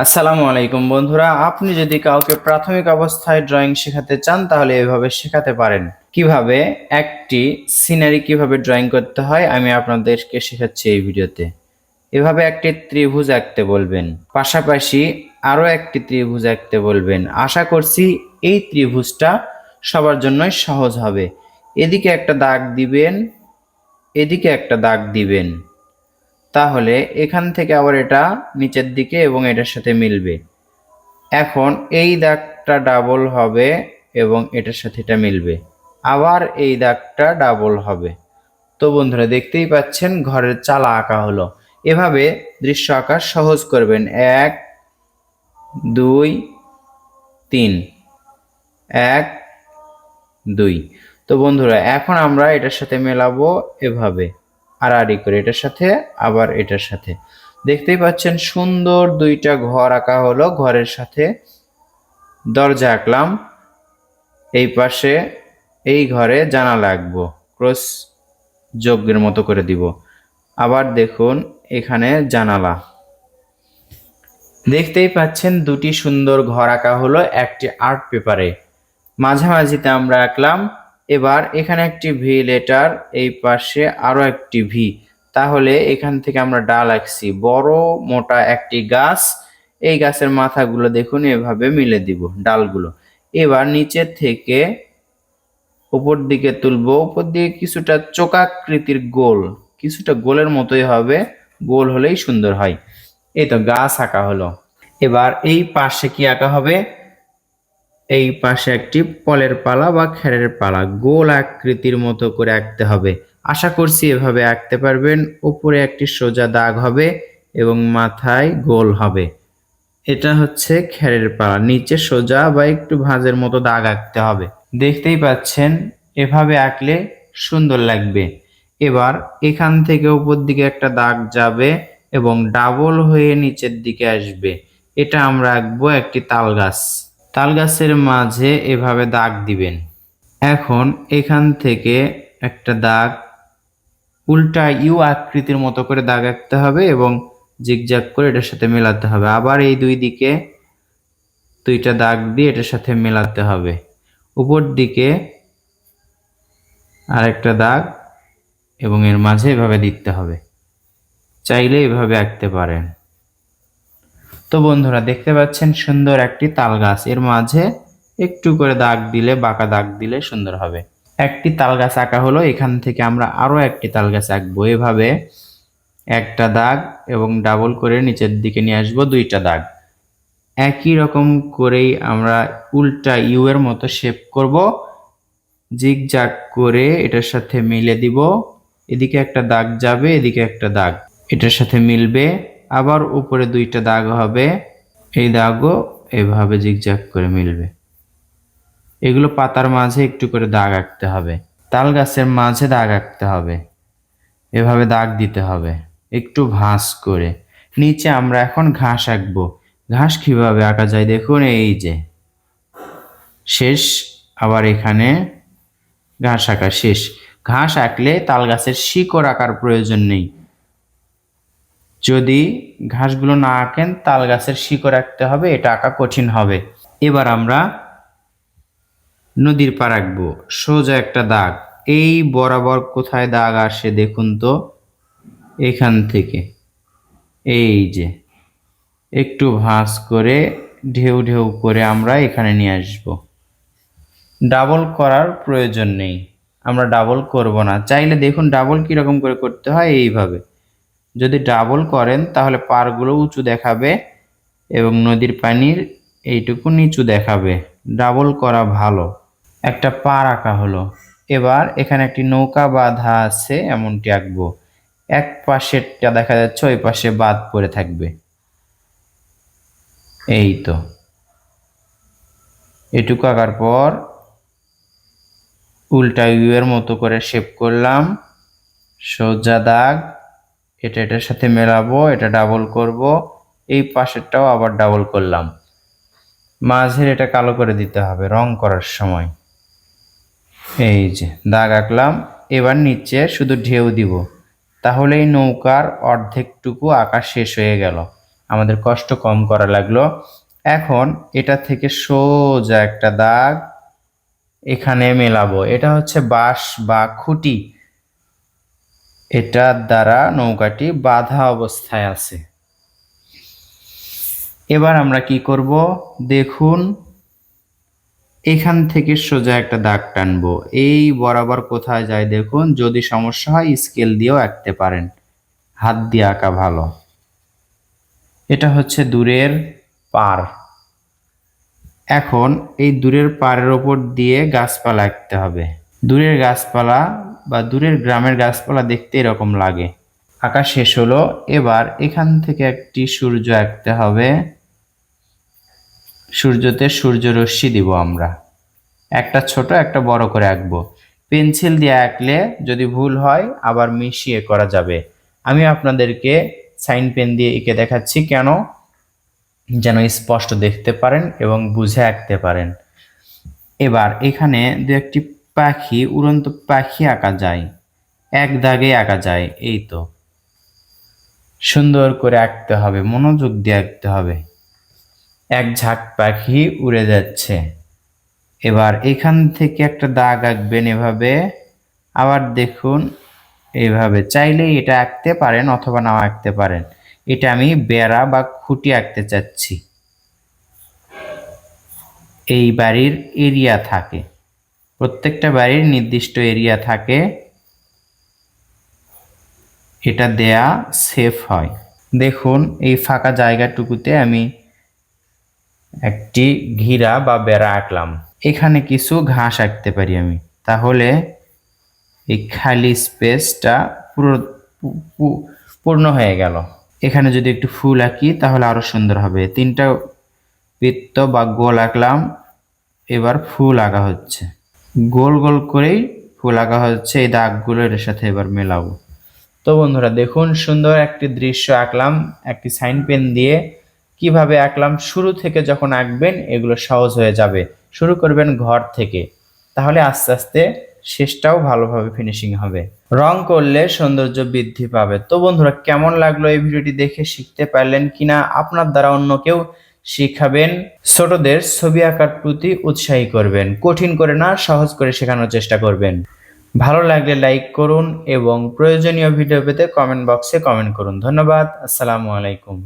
আসসালামু আলাইকুম বন্ধুরা, আপনি যদি কাউকে প্রাথমিক অবস্থায় ড্রয়িং শেখাতে চান তাহলে এভাবে শেখাতে পারেন। কিভাবে একটি সিনারি কিভাবে ড্রয়িং করতে হয় আমি আপনাদেরকে শেখাচ্ছি এই ভিডিওতে। এভাবে একটি ত্রিভুজ আঁকতে বলবেন, পাশাপাশি আরো একটি ত্রিভুজ আঁকতে বলবেন। আশা করছি এই ত্রিভুজটা সবার জন্যই সহজ হবে। এদিকে একটা দাগ দিবেন, এদিকে একটা দাগ দিবেন, তাহলে এখান থেকে আবার এটা নিচের দিকে এবং এটার সাথে মিলবে। এখন এই দাগটা ডাবল হবে এবং এটার সাথে এটা মিলবে, আবার এই দাগটা ডাবল হবে। তো বন্ধুরা দেখতেই পাচ্ছেন ঘরের চালা আঁকা হলো। এভাবে দৃশ্য আঁকা সহজ করবেন। 1 2 3, 1 2। তো বন্ধুরা এখন আমরা এটার সাথে মেলাবো এভাবে আড়াআড়ি করে, এটার সাথে আবার এটার সাথে। দেখতেই পাচ্ছেন সুন্দর দুইটা ঘর আঁকা হলো। ঘরের সাথে দরজা আঁকলাম, এই পাশে এই ঘরে জানালা আঁকবো, ক্রস যোগের মতো করে দিব। আবার দেখুন এখানে জানালা। দেখতেই পাচ্ছেন দুটি সুন্দর ঘর আঁকা হলো একটি আর্ট পেপারে। মাঝামাঝিতে আমরা আঁকলাম। এবার এখানে একটি ভি লেটার, এই পাশে আরো একটি ভি। তাহলে এখান থেকে আমরা ডাল আঁকছি, বড় মোটা একটি গাছ। এই গাছের মাথাগুলো দেখুন এভাবে মিলে দিব ডালগুলো। এবার নিচের থেকে উপর দিকে তুলবো, উপর দিকে কিছুটা চোকাকৃতির গোল, কিছুটা গোলের মতোই হবে, গোল হলেই সুন্দর হয়। এই তো গাছ আঁকা হলো। এবার এই পাশে কি আঁকা হবে? এই পাশে একটি ফলের পালা বা খেরের পালা গোল আকৃতির মতো করে আঁকতে হবে। আশা করছি এভাবে আঁকতে পারবেন। উপরে একটি সোজা দাগ হবে এবং মাথায় গোল হবে। এটা হচ্ছে খেরের পালা, নিচে সোজা বা একটু ভাঁজের মতো দাগ আঁকতে হবে। দেখতেই পাচ্ছেন এভাবে আঁকলে সুন্দর লাগবে। এবার এখান থেকে উপর দিকে একটা দাগ যাবে এবং ডাবল হয়ে নিচের দিকে আসবে। এটা আমরা আঁকবো একটি তাল গাছ। তাল গাছের মাঝে এভাবে দাগ দিবেন। এখন এখান থেকে একটা দাগ উল্টা ইউ আকৃতির মতো করে দাগ আঁকতে হবে এবং জিগজ্যাগ করে এটার সাথে মেলাতে হবে। আবার এই দুই দিকে দুইটা দাগ দিয়ে এটার সাথে মেলাতে হবে। উপর দিকে আরেকটা দাগ এবং এর মাঝে এভাবে দিতে হবে। চাইলে এভাবে আঁকতে পারেন। তো বন্ধুরা দেখতে পাচ্ছেন সুন্দর একটি তাল গাছ, এর মাঝে একটু করে দাগ দিলে, বাঁকা দাগ দিলে সুন্দর হবে। একটি তাল গাছ আঁকা হলো। এখান থেকে আমরা আরো একটি তাল গাছ আঁকবো। এভাবে একটা দাগ এবং ডাবল করে নিচের দিকে নিয়ে আসবো দুইটা দাগ। একই রকম করেই আমরা উল্টা ইউ এর মতো শেপ করব, জিগজ্যাগ করে এটার সাথে মিলে দিব। এদিকে একটা দাগ যাবে, এদিকে একটা দাগ এটার সাথে মিলবে। আবার উপরে দুইটা দাগ হবে, এই দাগও এভাবে জিগজ্যাগ করে মিলবে। এগুলো পাতার মাঝে একটু করে দাগ আঁকতে হবে, তাল গাছের মাঝে দাগ আঁকতে হবে, এভাবে দাগ দিতে হবে একটু ভাঁজ করে। নিচে আমরা এখন ঘাস আঁকবো। ঘাস কিভাবে আঁকা যায় দেখুন, এই যে শেষ, আবার এখানে ঘাস আঁকা শেষ। ঘাস আঁকলে তাল গাছের শিকড় আঁকার প্রয়োজন নেই। যদি ঘাসগুলো না আঁকেন তাল গাছের শিকড় আঁকতে হবে, এটা আঁকা কঠিন হবে। এবার আমরা নদীর পাড় আঁকবো। সোজা একটা দাগ, এই বরাবর কোথায় দাগ আসে দেখুন তো, এখান থেকে এই যে একটু ভাঁজ করে ঢেউ ঢেউ করে আমরা এখানে নিয়ে আসব। ডাবল করার প্রয়োজন নেই, আমরা ডাবল করব না। চাইলে দেখুন ডাবল কিরকম করে করতে হয়, এইভাবে যদি ডাবল করেন তাহলে পাড়গুলো উঁচু দেখাবে এবং নদীর পানির এইটুকু নিচু দেখাবে। ডাবল করা ভালো। একটা পাড় আঁকা হলো। এবার এখানে একটি নৌকা বাঁধা আছে এমনটি আঁকবো। এক পাশেরটা দেখা যাচ্ছে, ওই পাশে বাদ পড়ে থাকবে। এই তো এটুকু আঁকার পর উল্টা ইউ এর মতো করে শেপ করলাম, সোজা দাগ, এটা এটার সাথে মেলাবো, এটা ডাবল করব, এই পাশেরটাও আবার ডাবল করলাম। মাঝের এটা কালো করে দিতে হবে রং করার সময়। এই যে দাগ আঁকলাম। এবার নিচে শুধু ঢেউ দিব, তাহলে এই নৌকার অর্ধেকটুকু আঁকা শেষ হয়ে গেল। আমাদের কষ্ট কম করা লাগলো। এখন এটা থেকে সোজা একটা দাগ এখানে মেলাবো। এটা হচ্ছে বাঁশ বা খুঁটি, এটার দ্বারা নৌকাটি বাঁধা অবস্থায় আছে। এবার আমরা কি করব দেখুন, এখান থেকে সোজা একটা দাগ টানবো। এই বরাবর কোথায় যায় দেখুন, যদি সমস্যা হয় স্কেল দিয়েও আঁকতে পারেন, হাত দিয়ে আঁকা ভালো। এটা হচ্ছে দূরের পার। এখন এই দূরের পাড়ের ওপর দিয়ে গাছপালা আঁকতে হবে। দূরের গাছপালা বা দূরের গ্রামের গাছপালা দেখতে এরকম লাগে। আঁকা শেষ হলো। এবার এখান থেকে একটি সূর্য আঁকতে হবে। সূর্যতে সূর্য রশ্মি দিব আমরা, একটা ছোট একটা বড় করে আঁকবো। পেন্সিল দিয়ে আঁকলে যদি ভুল হয় আবার মিশিয়ে করা যাবে। আমি আপনাদেরকে সাইন পেন দিয়ে এঁকে দেখাচ্ছি, কেন যেন স্পষ্ট দেখতে পারেন এবং বুঝে আঁকতে পারেন। এবার এখানে দু একটি পাখি, উড়ন্ত পাখি আঁকা যায়, এক দাগে আঁকা যায়। এই তো, সুন্দর করে আঁকতে হবে, মনোযোগ দিয়ে আঁকতে হবে। এক ঝাঁক পাখি উড়ে যাচ্ছে। এবার এখান থেকে একটা দাগ আঁকবেন এভাবে। আবার দেখুন এইভাবে, চাইলেই এটা আঁকতে পারেন অথবা নাও আঁকতে পারেন। এটা আমি বেড়া বা খুঁটি আঁকতে চাচ্ছি। এই বাড়ির এরিয়া থাকে, প্রত্যেকটা বাড়ির নির্দিষ্ট এরিয়া থাকে, এটা দেয়া সেফ হয়। দেখুন এই ফাঁকা জায়গাটুকুতে আমি একটি ঘিরা বা বেড়া আঁকলাম। এখানে কিছু ঘাস আঁকতে পারি আমি, তাহলে এই খালি স্পেসটা পুরো পূর্ণ হয়ে গেল। এখানে যদি একটু ফুল আঁকি তাহলে আরো সুন্দর হবে। তিনটা বৃত্ত বা গোল আঁকলাম, এবার ফুল আঁকা হচ্ছে, গোল গোল করেই ফুল আঁকা হচ্ছে। এই দাগগুলো এর সাথে এবার মেলাবো। তো বন্ধুরা দেখুন, সুন্দর একটি দৃশ্য আঁকলাম একটি সাইন পেন দিয়ে। কিভাবে আঁকলাম, শুরু থেকে যখন আঁকবেন এগুলো সহজ হয়ে যাবে। শুরু করবেন ঘর থেকে, তাহলে আস্তে আস্তে শেষটাও ভালোভাবে ফিনিশিং হবে। রং করলে সৌন্দর্য বৃদ্ধি পাবে। তো বন্ধুরা কেমন লাগলো এই ভিডিওটি দেখে, শিখতে পারলেন কিনা, আপনার দ্বারা অন্য কেউ শিখাবেন। ছোটদের ছবি আঁকার প্রতি উৎসাহী করবেন, কঠিন করে না সহজ করে শেখানোর চেষ্টা করবেন। ভালো লাগলে লাইক করুন এবং প্রয়োজনীয় ভিডিও পেতে কমেন্ট বক্সে কমেন্ট করুন। ধন্যবাদ। আসসালামু আলাইকুম।